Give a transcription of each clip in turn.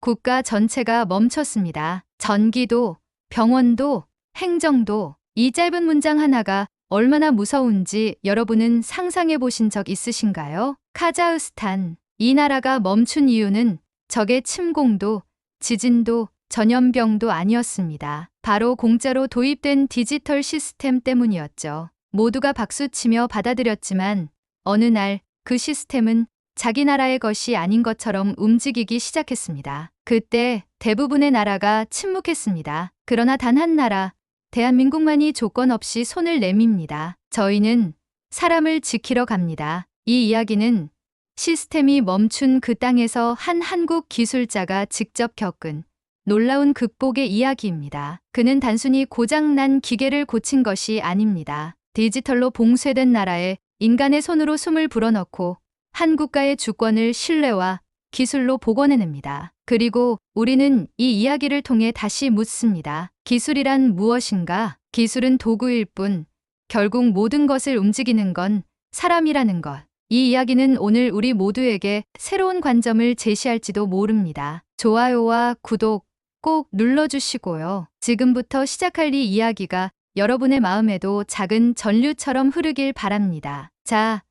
국가 전체가 멈췄습니다. 전기도, 병원도, 행정도. 이 짧은 문장 하나가 얼마나 무서운지 여러분은 상상해 보신 적 있으신가요? 카자흐스탄. 이 나라가 멈춘 이유는 적의 침공도, 지진도, 전염병도 아니었습니다. 바로 공짜로 도입된 디지털 시스템 때문이었죠. 모두가 박수치며 받아들였지만 어느 날 그 시스템은 자기 나라의 것이 아닌 것처럼 움직이기 시작했습니다. 그때 대부분의 나라가 침묵했습니다. 그러나 단 한 나라, 대한민국만이 조건 없이 손을 내밉니다. 저희는 사람을 지키러 갑니다. 이 이야기는 시스템이 멈춘 그 땅에서 한 한국 기술자가 직접 겪은 놀라운 극복의 이야기입니다. 그는 단순히 고장난 기계를 고친 것이 아닙니다. 디지털로 봉쇄된 나라에 인간의 손으로 숨을 불어넣고 한 국가의 주권을 신뢰와 기술로 복원해냅니다. 그리고 우리는 이 이야기를 통해 다시 묻습니다. 기술이란 무엇인가? 기술은 도구일 뿐 결국 모든 것을 움직이는 건 사람이라는 것. 이 이야기는 오늘 우리 모두에게 새로운 관점을 제시할지도 모릅니다. 좋아요와 구독 꼭 눌러주시고요. 지금부터 시작할 이 이야기가 여러분의 마음에도 작은 전류처럼 흐르길 바랍니다. 자,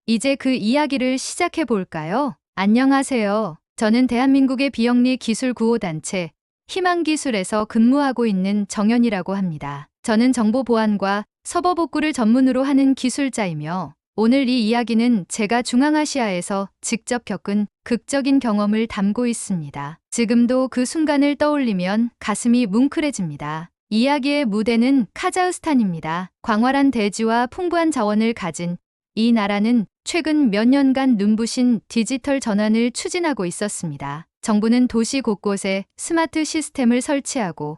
이제 그 이야기를 시작해 볼까요? 안녕하세요. 저는 대한민국의 비영리 기술 구호단체 희망기술에서 근무하고 있는 정연이라고 합니다. 저는 정보 보안과 서버 복구를 전문으로 하는 기술자이며 오늘 이 이야기는 제가 중앙아시아에서 직접 겪은 극적인 경험을 담고 있습니다. 지금도 그 순간을 떠올리면 가슴이 뭉클해집니다. 이야기의 무대는 카자흐스탄입니다. 광활한 대지와 풍부한 자원을 가진 이 나라는 최근 몇 년간 눈부신 디지털 전환을 추진하고 있었습니다. 정부는 도시 곳곳에 스마트 시스템을 설치하고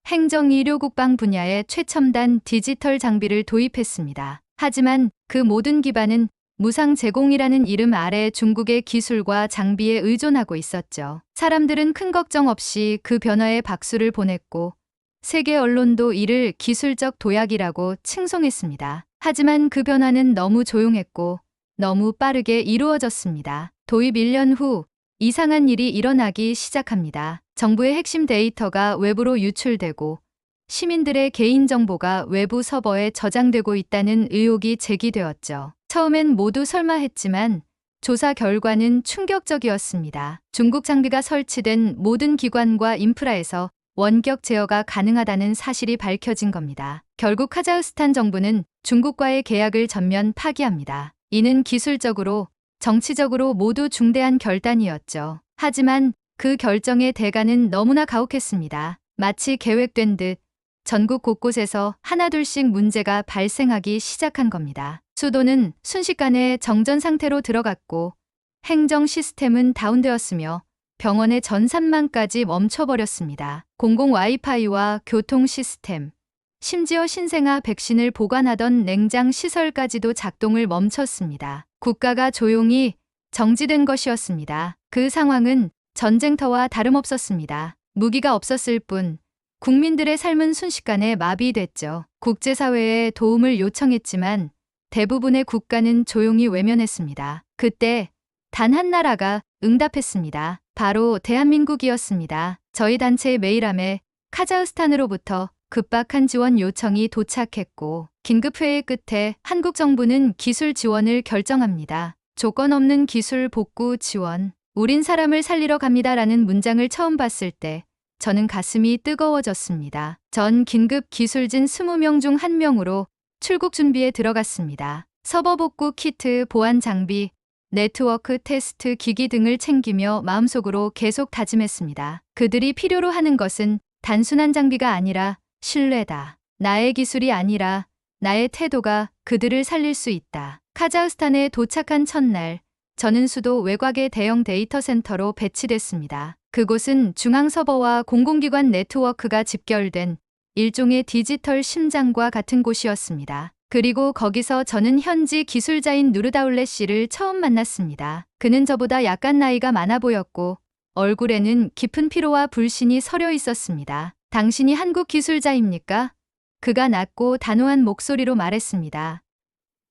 행정, 의료, 국방 분야에 최첨단 디지털 장비를 도입했습니다. 하지만 그 모든 기반은 무상 제공이라는 이름 아래 중국의 기술과 장비에 의존하고 있었죠. 사람들은 큰 걱정 없이 그 변화에 박수를 보냈고 세계 언론도 이를 기술적 도약이라고 칭송했습니다. 하지만 그 변화는 너무 조용했고 너무 빠르게 이루어졌습니다. 도입 1년 후 이상한 일이 일어나기 시작합니다. 정부의 핵심 데이터가 외부로 유출되고 시민들의 개인정보가 외부 서버에 저장되고 있다는 의혹이 제기되었죠. 처음엔 모두 설마 했지만 조사 결과는 충격적이었습니다. 중국 장비가 설치된 모든 기관과 인프라에서 원격 제어가 가능하다는 사실이 밝혀진 겁니다. 결국 카자흐스탄 정부는 중국과의 계약을 전면 파기합니다. 이는 기술적으로, 정치적으로 모두 중대한 결단이었죠. 하지만 그 결정의 대가는 너무나 가혹했습니다. 마치 계획된 듯 전국 곳곳에서 하나둘씩 문제가 발생하기 시작한 겁니다. 수도는 순식간에 정전 상태로 들어갔고 행정 시스템은 다운되었으며 병원의 전산망까지 멈춰버렸습니다. 공공 와이파이와 교통 시스템, 심지어 신생아 백신을 보관하던 냉장 시설까지도 작동을 멈췄습니다. 국가가 조용히 정지된 것이었습니다. 그 상황은 전쟁터와 다름없었습니다. 무기가 없었을 뿐 국민들의 삶은 순식간에 마비됐죠. 국제사회에 도움을 요청했지만 대부분의 국가는 조용히 외면했습니다. 그때 단 한 나라가 응답했습니다. 바로 대한민국이었습니다. 저희 단체의 메일함에 카자흐스탄으로부터 급박한 지원 요청이 도착했고 긴급회의 끝에 한국 정부는 기술 지원을 결정합니다. 조건 없는 기술 복구 지원. 우린 사람을 살리러 갑니다라는 문장을 처음 봤을 때 저는 가슴이 뜨거워졌습니다. 전 긴급 기술진 20명 중 1명으로 출국 준비에 들어갔습니다. 서버 복구 키트, 보안 장비, 네트워크 테스트 기기 등을 챙기며 마음속으로 계속 다짐했습니다. 그들이 필요로 하는 것은 단순한 장비가 아니라 신뢰다. 나의 기술이 아니라 나의 태도가 그들을 살릴 수 있다. 카자흐스탄에 도착한 첫날, 저는 수도 외곽의 대형 데이터 센터로 배치됐습니다. 그곳은 중앙 서버와 공공기관 네트워크가 집결된 일종의 디지털 심장과 같은 곳이었습니다. 그리고 거기서 저는 현지 기술자인 누르다울레 씨를 처음 만났습니다. 그는 저보다 약간 나이가 많아 보였고 얼굴에는 깊은 피로와 불신이 서려 있었습니다. 당신이 한국 기술자입니까? 그가 낮고 단호한 목소리로 말했습니다.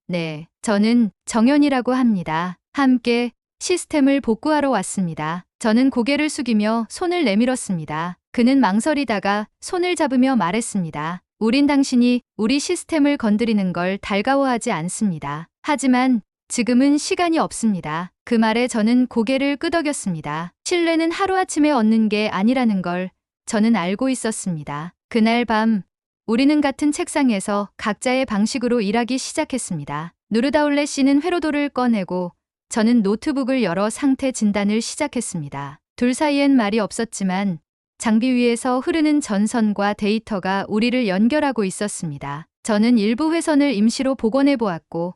네, 저는 정연이라고 합니다. 함께 시스템을 복구하러 왔습니다. 저는 고개를 숙이며 손을 내밀었습니다. 그는 망설이다가 손을 잡으며 말했습니다. 우린 당신이 우리 시스템을 건드리는 걸 달가워하지 않습니다. 하지만 지금은 시간이 없습니다. 그 말에 저는 고개를 끄덕였습니다. 신뢰는 하루아침에 얻는 게 아니라는 걸 저는 알고 있었습니다. 그날 밤 우리는 같은 책상에서 각자의 방식으로 일하기 시작했습니다. 누르다울레 씨는 회로도를 꺼내고 저는 노트북을 열어 상태 진단을 시작했습니다. 둘 사이엔 말이 없었지만 장비 위에서 흐르는 전선과 데이터가 우리를 연결하고 있었습니다. 저는 일부 회선을 임시로 복원해 보았고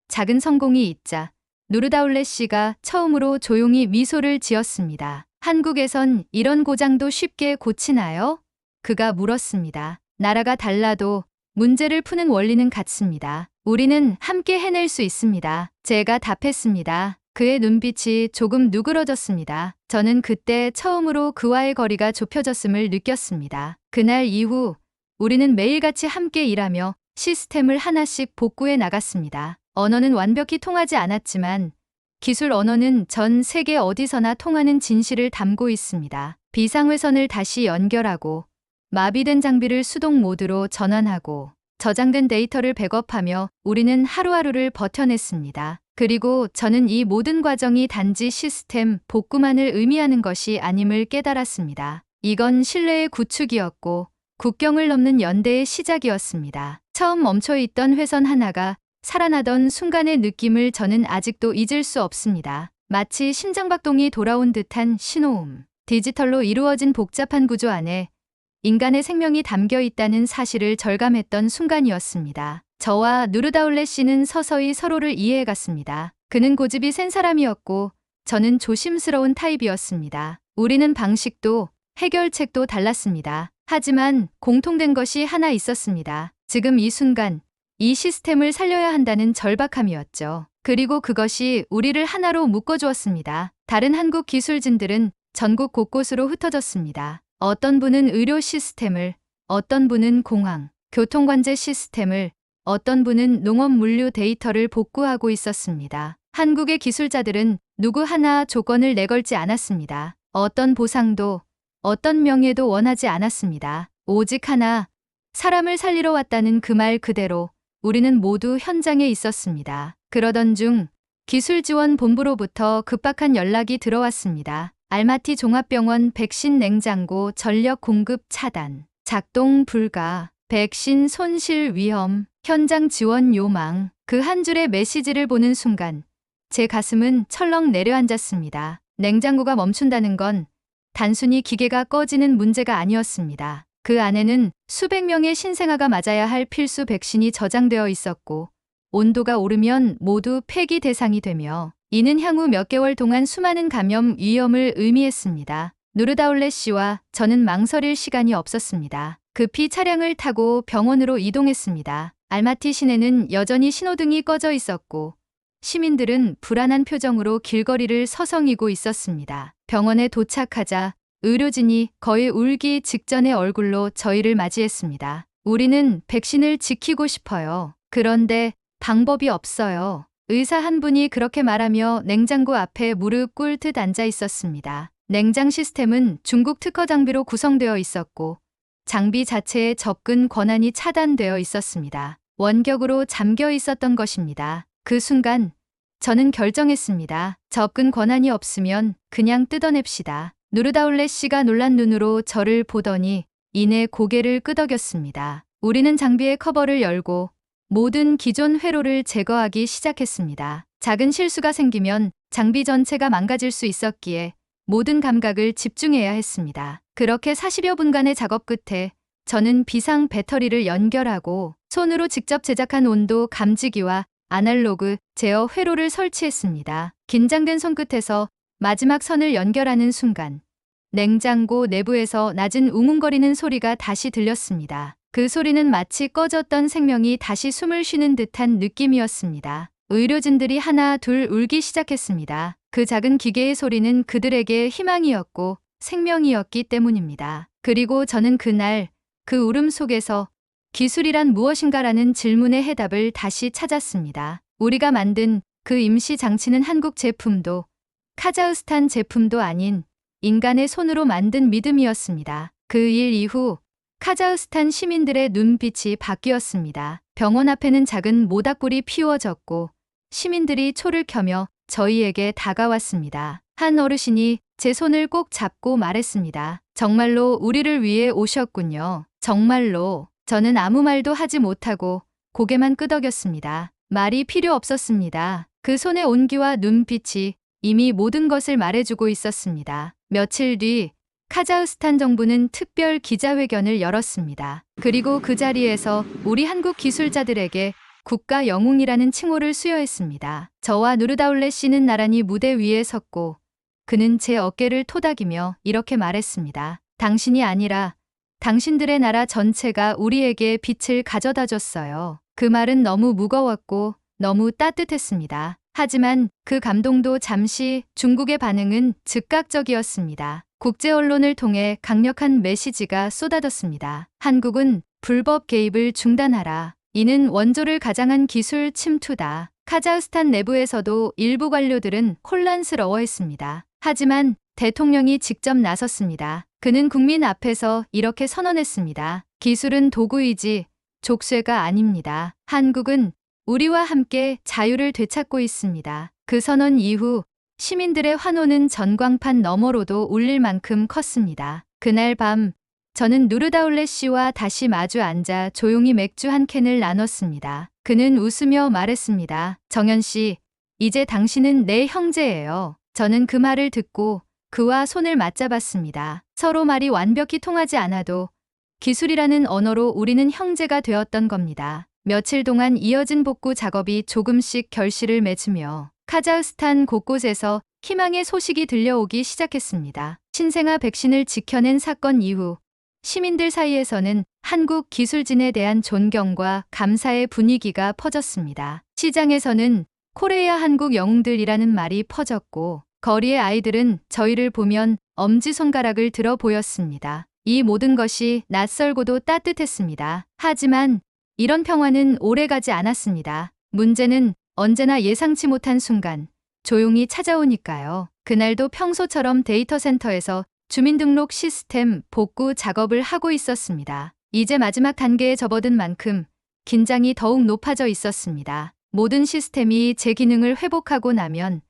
작은 성공이 있자 누르다울레 씨가 처음으로 조용히 미소를 지었습니다. 한국에선 이런 고장도 쉽게 고치나요? 그가 물었습니다. 나라가 달라도 문제를 푸는 원리는 같습니다. 우리는 함께 해낼 수 있습니다. 제가 답했습니다. 그의 눈빛이 조금 누그러졌습니다. 저는 그때 처음으로 그와의 거리가 좁혀졌음을 느꼈습니다. 그날 이후 우리는 매일같이 함께 일하며 시스템을 하나씩 복구해 나갔습니다. 언어는 완벽히 통하지 않았지만 기술 언어는 전 세계 어디서나 통하는 진실을 담고 있습니다. 비상회선을 다시 연결하고 마비된 장비를 수동 모드로 전환하고 저장된 데이터를 백업하며 우리는 하루하루를 버텨냈습니다. 그리고 저는 이 모든 과정이 단지 시스템 복구만을 의미하는 것이 아님을 깨달았습니다. 이건 신뢰의 구축이었고 국경을 넘는 연대의 시작이었습니다. 처음 멈춰있던 회선 하나가 살아나던 순간의 느낌을 저는 아직도 잊을 수 없습니다. 마치 심장박동이 돌아온 듯한 신호음. 디지털로 이루어진 복잡한 구조 안에 인간의 생명이 담겨 있다는 사실을 절감했던 순간이었습니다. 저와 누르다울레 씨는 서서히 서로를 이해해갔습니다. 그는 고집이 센 사람이었고 저는 조심스러운 타입이었습니다. 우리는 방식도 해결책도 달랐습니다. 하지만 공통된 것이 하나 있었습니다. 지금 이 순간 이 시스템을 살려야 한다는 절박함이었죠. 그리고 그것이 우리를 하나로 묶어주었습니다. 다른 한국 기술진들은 전국 곳곳으로 흩어졌습니다. 어떤 분은 의료 시스템을, 어떤 분은 공항, 교통관제 시스템을, 어떤 분은 농업 물류 데이터를 복구하고 있었습니다. 한국의 기술자들은 누구 하나 조건을 내걸지 않았습니다. 어떤 보상도, 어떤 명예도 원하지 않았습니다. 오직 하나, 사람을 살리러 왔다는 그 말 그대로 우리는 모두 현장에 있었습니다. 그러던 중 기술지원본부로부터 급박한 연락이 들어왔습니다. 알마티 종합병원 백신 냉장고 전력 공급 차단, 작동 불가, 백신 손실 위험, 현장 지원 요망. 그 한 줄의 메시지를 보는 순간 제 가슴은 철렁 내려앉았습니다. 냉장고가 멈춘다는 건 단순히 기계가 꺼지는 문제가 아니었습니다. 그 안에는 수백 명의 신생아가 맞아야 할 필수 백신이 저장되어 있었고 온도가 오르면 모두 폐기 대상이 되며 이는 향후 몇 개월 동안 수많은 감염 위험을 의미했습니다. 누르다울레 씨와 저는 망설일 시간이 없었습니다. 급히 차량을 타고 병원으로 이동했습니다. 알마티 시내는 여전히 신호등이 꺼져 있었고 시민들은 불안한 표정으로 길거리를 서성이고 있었습니다. 병원에 도착하자 의료진이 거의 울기 직전의 얼굴로 저희를 맞이했습니다. 우리는 백신을 지키고 싶어요. 그런데 방법이 없어요. 의사 한 분이 그렇게 말하며 냉장고 앞에 무릎 꿇듯 앉아 있었습니다. 냉장 시스템은 중국 특허 장비로 구성되어 있었고 장비 자체의 접근 권한이 차단되어 있었습니다. 원격으로 잠겨 있었던 것입니다. 그 순간 저는 결정했습니다. 접근 권한이 없으면 그냥 뜯어냅시다. 누르다울레 씨가 놀란 눈으로 저를 보더니 이내 고개를 끄덕였습니다. 우리는 장비의 커버를 열고 모든 기존 회로를 제거하기 시작했습니다. 작은 실수가 생기면 장비 전체가 망가질 수 있었기에 모든 감각을 집중해야 했습니다. 그렇게 40여 분간의 작업 끝에 저는 비상 배터리를 연결하고 손으로 직접 제작한 온도 감지기와 아날로그 제어 회로를 설치했습니다. 긴장된 손끝에서 마지막 선을 연결하는 순간 냉장고 내부에서 낮은 웅웅거리는 소리가 다시 들렸습니다. 그 소리는 마치 꺼졌던 생명이 다시 숨을 쉬는 듯한 느낌이었습니다. 의료진들이 하나 둘 울기 시작했습니다. 그 작은 기계의 소리는 그들에게 희망이었고 생명이었기 때문입니다. 그리고 저는 그날 그 울음 속에서 기술이란 무엇인가라는 질문의 해답을 다시 찾았습니다. 우리가 만든 그 임시 장치는 한국 제품도 카자흐스탄 제품도 아닌 인간의 손으로 만든 믿음이었습니다. 그 일 이후 카자흐스탄 시민들의 눈빛이 바뀌었습니다. 병원 앞에는 작은 모닥불이 피워졌고 시민들이 초를 켜며 저희에게 다가왔습니다. 한 어르신이 제 손을 꼭 잡고 말했습니다. 정말로 우리를 위해 오셨군요. 정말로. 저는 아무 말도 하지 못하고 고개만 끄덕였습니다. 말이 필요 없었습니다. 그 손의 온기와 눈빛이 이미 모든 것을 말해주고 있었습니다. 며칠 뒤 카자흐스탄 정부는 특별 기자회견을 열었습니다. 그리고 그 자리에서 우리 한국 기술자들에게 국가 영웅이라는 칭호를 수여했습니다. 저와 누르다울레 씨는 나란히 무대 위에 섰고 그는 제 어깨를 토닥이며 이렇게 말했습니다. 당신이 아니라 당신들의 나라 전체가 우리에게 빛을 가져다 줬어요. 그 말은 너무 무거웠고 너무 따뜻했습니다. 하지만 그 감동도 잠시, 중국의 반응은 즉각적이었습니다. 국제 언론을 통해 강력한 메시지가 쏟아졌습니다. 한국은 불법 개입을 중단하라. 이는 원조를 가장한 기술 침투다. 카자흐스탄 내부에서도 일부 관료들은 혼란스러워했습니다. 하지만 대통령이 직접 나섰습니다. 그는 국민 앞에서 이렇게 선언했습니다. 기술은 도구이지 족쇄가 아닙니다. 한국은 우리와 함께 자유를 되찾고 있습니다. 그 선언 이후 시민들의 환호는 전광판 너머로도 울릴 만큼 컸습니다. 그날 밤 저는 누르다울레 씨와 다시 마주 앉아 조용히 맥주 한 캔을 나눴습니다. 그는 웃으며 말했습니다. 정연 씨, 이제 당신은 내 형제예요. 저는 그 말을 듣고 그와 손을 맞잡았습니다. 서로 말이 완벽히 통하지 않아도 기술이라는 언어로 우리는 형제가 되었던 겁니다. 며칠 동안 이어진 복구 작업이 조금씩 결실을 맺으며 카자흐스탄 곳곳에서 희망의 소식이 들려오기 시작했습니다. 신생아 백신을 지켜낸 사건 이후 시민들 사이에서는 한국 기술진에 대한 존경과 감사의 분위기가 퍼졌습니다. 시장에서는 코레아 한국 영웅들이라는 말이 퍼졌고 거리의 아이들은 저희를 보면 엄지손가락을 들어 보였습니다. 이 모든 것이 낯설고도 따뜻했습니다. 하지만 이런 평화는 오래가지 않았습니다. 문제는 언제나 예상치 못한 순간 조용히 찾아오니까요. 그날도 평소처럼 데이터 센터에서 주민등록 시스템 복구 작업을 하고 있었습니다. 이제 마지막 단계에 접어든 만큼 긴장이 더욱 높아져 있었습니다. 모든 시스템이 제 기능을 회복하고 나면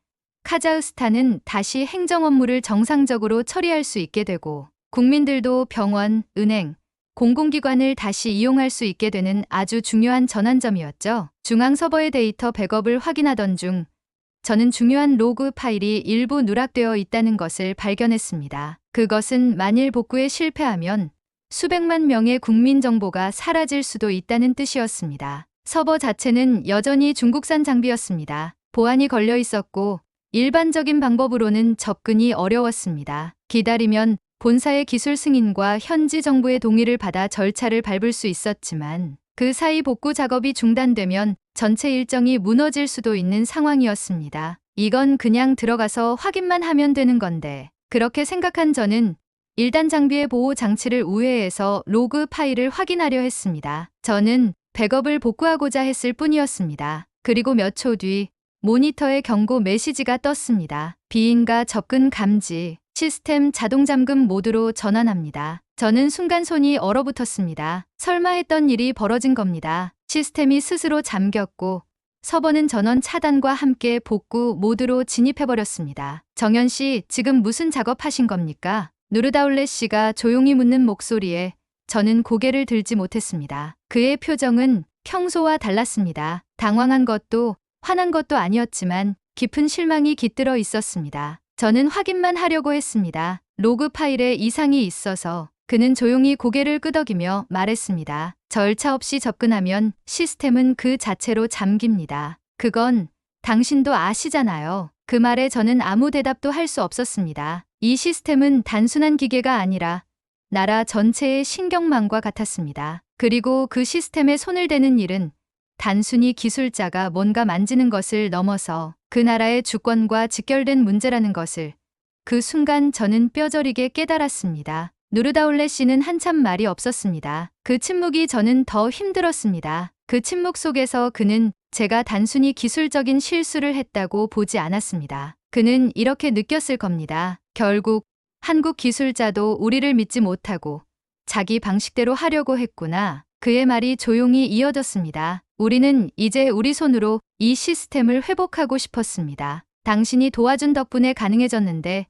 카자흐스탄은 다시 행정 업무를 정상적으로 처리할 수 있게 되고 국민들도 병원, 은행, 공공기관을 다시 이용할 수 있게 되는 아주 중요한 전환점이었죠. 중앙 서버의 데이터 백업을 확인하던 중 저는 중요한 로그 파일이 일부 누락되어 있다는 것을 발견했습니다. 그것은 만일 복구에 실패하면 수백만 명의 국민 정보가 사라질 수도 있다는 뜻이었습니다. 서버 자체는 여전히 중국산 장비였습니다. 보안이 걸려 있었고 일반적인 방법으로는 접근이 어려웠습니다. 기다리면 본사의 기술 승인과 현지 정부의 동의를 받아 절차를 밟을 수 있었지만 그 사이 복구 작업이 중단되면 전체 일정이 무너질 수도 있는 상황이었습니다. 이건 그냥 들어가서 확인만 하면 되는 건데 그렇게 생각한 저는 1단 장비의 보호 장치를 우회해서 로그 파일을 확인하려 했습니다. 저는 백업을 복구하고자 했을 뿐이었습니다. 그리고 몇 초 뒤 모니터에 경고 메시지가 떴습니다. 비인가 접근 감지, 시스템 자동 잠금 모드로 전환합니다. 저는 순간 손이 얼어붙었습니다. 설마 했던 일이 벌어진 겁니다. 시스템이 스스로 잠겼고 서버는 전원 차단과 함께 복구 모드로 진입해버렸습니다. 정연 씨, 지금 무슨 작업하신 겁니까? 누르다울레 씨가 조용히 묻는 목소리에 저는 고개를 들지 못했습니다. 그의 표정은 평소와 달랐습니다. 당황한 것도 화난 것도 아니었지만 깊은 실망이 깃들어 있었습니다. 저는 확인만 하려고 했습니다. 로그 파일에 이상이 있어서. 그는 조용히 고개를 끄덕이며 말했습니다. 절차 없이 접근하면 시스템은 그 자체로 잠깁니다. 그건 당신도 아시잖아요. 그 말에 저는 아무 대답도 할 수 없었습니다. 이 시스템은 단순한 기계가 아니라 나라 전체의 신경망과 같았습니다. 그리고 그 시스템에 손을 대는 일은 단순히 기술자가 뭔가 만지는 것을 넘어서 그 나라의 주권과 직결된 문제라는 것을 그 순간 저는 뼈저리게 깨달았습니다. 누르다울레 씨는 한참 말이 없었습니다. 그 침묵이 저는 더 힘들었습니다. 그 침묵 속에서 그는 제가 단순히 기술적인 실수를 했다고 보지 않았습니다. 그는 이렇게 느꼈을 겁니다. 결국 한국 기술자도 우리를 믿지 못하고 자기 방식대로 하려고 했구나. 그의 말이 조용히 이어졌습니다. 우리는 이제 우리 손으로 이 시스템을 회복하고 싶었습니다. 당신이 도와준 덕분에 가능해졌는데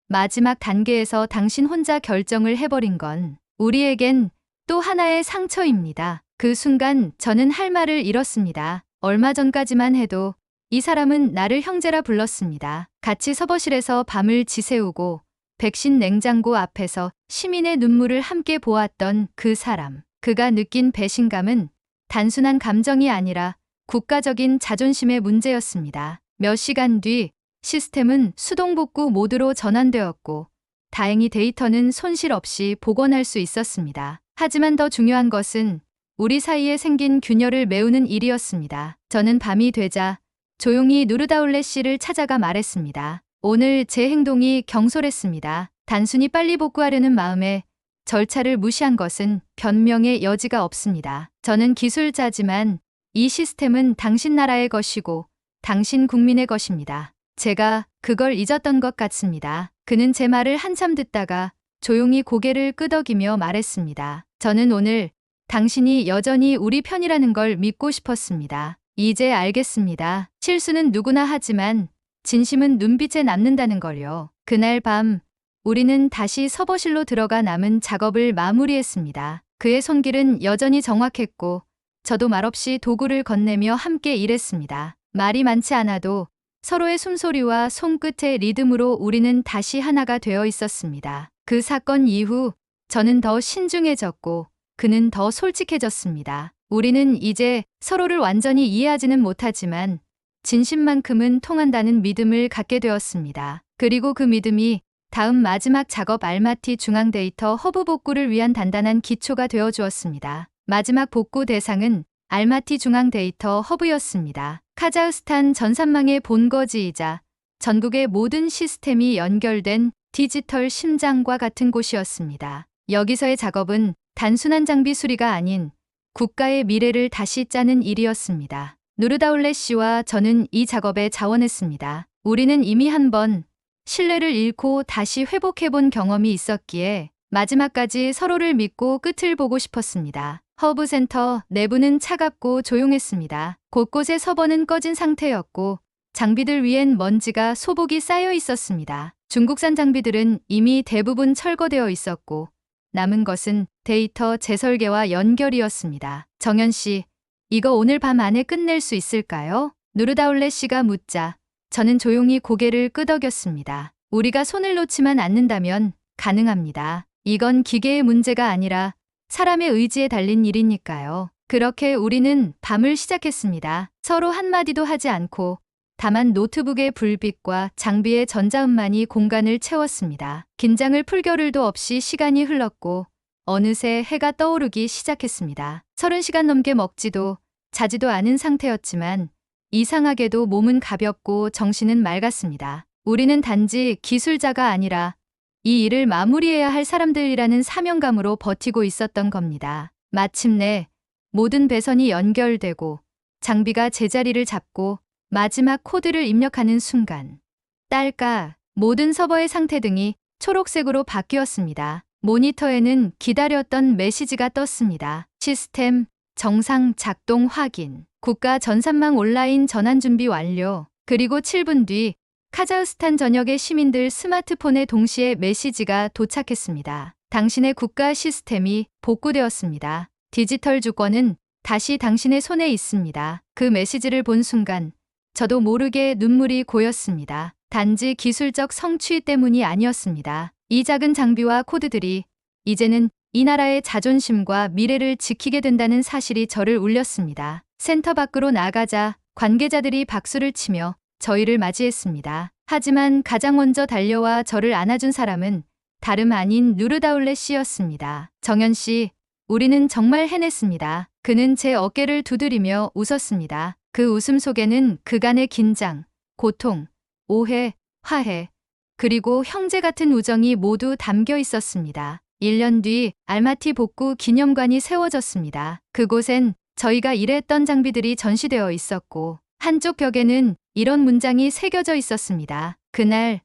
마지막 단계에서 당신 혼자 결정을 해버린 건 우리에겐 또 하나의 상처입니다. 그 순간 저는 할 말을 잃었습니다. 얼마 전까지만 해도 이 사람은 나를 형제라 불렀습니다. 같이 서버실에서 밤을 지새우고 백신 냉장고 앞에서 시민의 눈물을 함께 보았던 그 사람. 그가 느낀 배신감은 단순한 감정이 아니라 국가적인 자존심의 문제였습니다. 몇 시간 뒤 시스템은 수동복구 모드로 전환되었고 다행히 데이터는 손실 없이 복원할 수 있었습니다. 하지만 더 중요한 것은 우리 사이에 생긴 균열을 메우는 일이었습니다. 저는 밤이 되자 조용히 누르다울레 씨를 찾아가 말했습니다. 오늘 제 행동이 경솔했습니다. 단순히 빨리 복구하려는 마음에 절차를 무시한 것은 변명의 여지가 없습니다. 저는 기술자지만 이 시스템은 당신 나라의 것이고 당신 국민의 것입니다. 제가 그걸 잊었던 것 같습니다. 그는 제 말을 한참 듣다가 조용히 고개를 끄덕이며 말했습니다. 저는 오늘 당신이 여전히 우리 편이라는 걸 믿고 싶었습니다. 이제 알겠습니다. 실수는 누구나 하지만 진심은 눈빛에 남는다는 걸요. 그날 밤 우리는 다시 서버실로 들어가 남은 작업을 마무리했습니다. 그의 손길은 여전히 정확했고 저도 말없이 도구를 건네며 함께 일했습니다. 말이 많지 않아도 서로의 숨소리와 손끝의 리듬으로 우리는 다시 하나가 되어 있었습니다. 그 사건 이후 저는 더 신중해졌고 그는 더 솔직해졌습니다. 우리는 이제 서로를 완전히 이해하지는 못하지만 진심만큼은 통한다는 믿음을 갖게 되었습니다. 그리고 그 믿음이 다음 마지막 작업 알마티 중앙 데이터 허브 복구를 위한 단단한 기초가 되어 주었습니다. 마지막 복구 대상은 알마티 중앙 데이터 허브였습니다. 카자흐스탄 전산망의 본거지이자 전국의 모든 시스템이 연결된 디지털 심장과 같은 곳이었습니다. 여기서의 작업은 단순한 장비 수리가 아닌 국가의 미래를 다시 짜는 일이었습니다. 누르다울레 씨와 저는 이 작업에 자원했습니다. 우리는 이미 한 번 신뢰를 잃고 다시 회복해본 경험이 있었기에 마지막까지 서로를 믿고 끝을 보고 싶었습니다. 허브센터 내부는 차갑고 조용했습니다. 곳곳에 서버는 꺼진 상태였고 장비들 위엔 먼지가 소복이 쌓여 있었습니다. 중국산 장비들은 이미 대부분 철거되어 있었고 남은 것은 데이터 재설계와 연결이었습니다. 정현 씨, 이거 오늘 밤 안에 끝낼 수 있을까요? 누르다울레 씨가 묻자 저는 조용히 고개를 끄덕였습니다. 우리가 손을 놓지만 않는다면 가능합니다. 이건 기계의 문제가 아니라 사람의 의지에 달린 일이니까요. 그렇게 우리는 밤을 시작했습니다. 서로 한마디도 하지 않고 다만 노트북의 불빛과 장비의 전자음만이 공간을 채웠습니다. 긴장을 풀 겨를도 없이 시간이 흘렀고 어느새 해가 떠오르기 시작했습니다. 30시간 넘게 먹지도 자지도 않은 상태였지만 이상하게도 몸은 가볍고 정신은 맑았습니다. 우리는 단지 기술자가 아니라 이 일을 마무리해야 할 사람들이라는 사명감으로 버티고 있었던 겁니다. 마침내 모든 배선이 연결되고 장비가 제자리를 잡고 마지막 코드를 입력하는 순간 딸까 모든 서버의 상태 등이 초록색으로 바뀌었습니다. 모니터에는 기다렸던 메시지가 떴습니다. 시스템 정상 작동 확인. 국가 전산망 온라인 전환 준비 완료. 그리고 7분 뒤 카자흐스탄 전역의 시민들 스마트폰에 동시에 메시지가 도착했습니다. 당신의 국가 시스템이 복구되었습니다. 디지털 주권은 다시 당신의 손에 있습니다. 그 메시지를 본 순간 저도 모르게 눈물이 고였습니다. 단지 기술적 성취 때문이 아니었습니다. 이 작은 장비와 코드들이 이제는 이 나라의 자존심과 미래를 지키게 된다는 사실이 저를 울렸습니다. 센터 밖으로 나가자 관계자들이 박수를 치며 저희를 맞이했습니다. 하지만 가장 먼저 달려와 저를 안아준 사람은 다름 아닌 누르다울레 씨였습니다. 정현 씨, 우리는 정말 해냈습니다. 그는 제 어깨를 두드리며 웃었습니다. 그 웃음 속에는 그간의 긴장, 고통, 오해, 화해, 그리고 형제 같은 우정이 모두 담겨 있었습니다. 1년 뒤 알마티 복구 기념관이 세워졌습니다. 그곳엔 저희가 일했던 장비들이 전시되어 있었고 한쪽 벽에는 이런 문장이 새겨져 있었습니다. 그날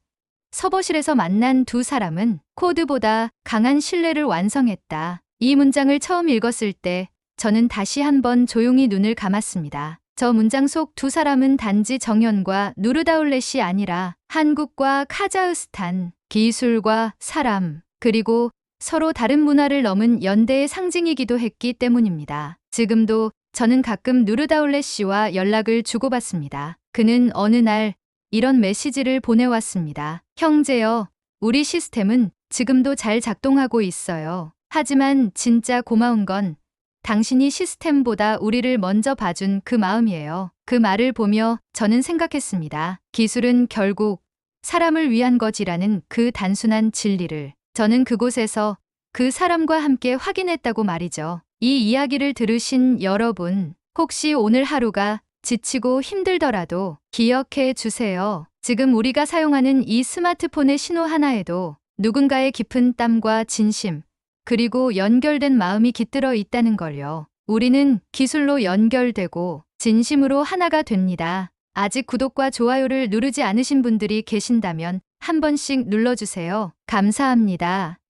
서버실에서 만난 두 사람은 코드보다 강한 신뢰를 완성했다. 이 문장을 처음 읽었을 때 저는 다시 한번 조용히 눈을 감았습니다. 저 문장 속 두 사람은 단지 정연과 누르다울렛이 아니라 한국과 카자흐스탄, 기술과 사람, 그리고 서로 다른 문화를 넘은 연대의 상징이기도 했기 때문입니다. 지금도 저는 가끔 누르다울렛 씨와 연락을 주고받습니다. 그는 어느 날 이런 메시지를 보내왔습니다. 형제여, 우리 시스템은 지금도 잘 작동하고 있어요. 하지만 진짜 고마운 건 당신이 시스템보다 우리를 먼저 봐준 그 마음이에요. 그 말을 보며 저는 생각했습니다. 기술은 결국 사람을 위한 것이라는 그 단순한 진리를 저는 그곳에서 그 사람과 함께 확인했다고 말이죠. 이 이야기를 들으신 여러분, 혹시 오늘 하루가 지치고 힘들더라도 기억해 주세요. 지금 우리가 사용하는 이 스마트폰의 신호 하나에도 누군가의 깊은 땀과 진심, 그리고 연결된 마음이 깃들어 있다는 걸요. 우리는 기술로 연결되고 진심으로 하나가 됩니다. 아직 구독과 좋아요를 누르지 않으신 분들이 계신다면 한 번씩 눌러주세요. 감사합니다.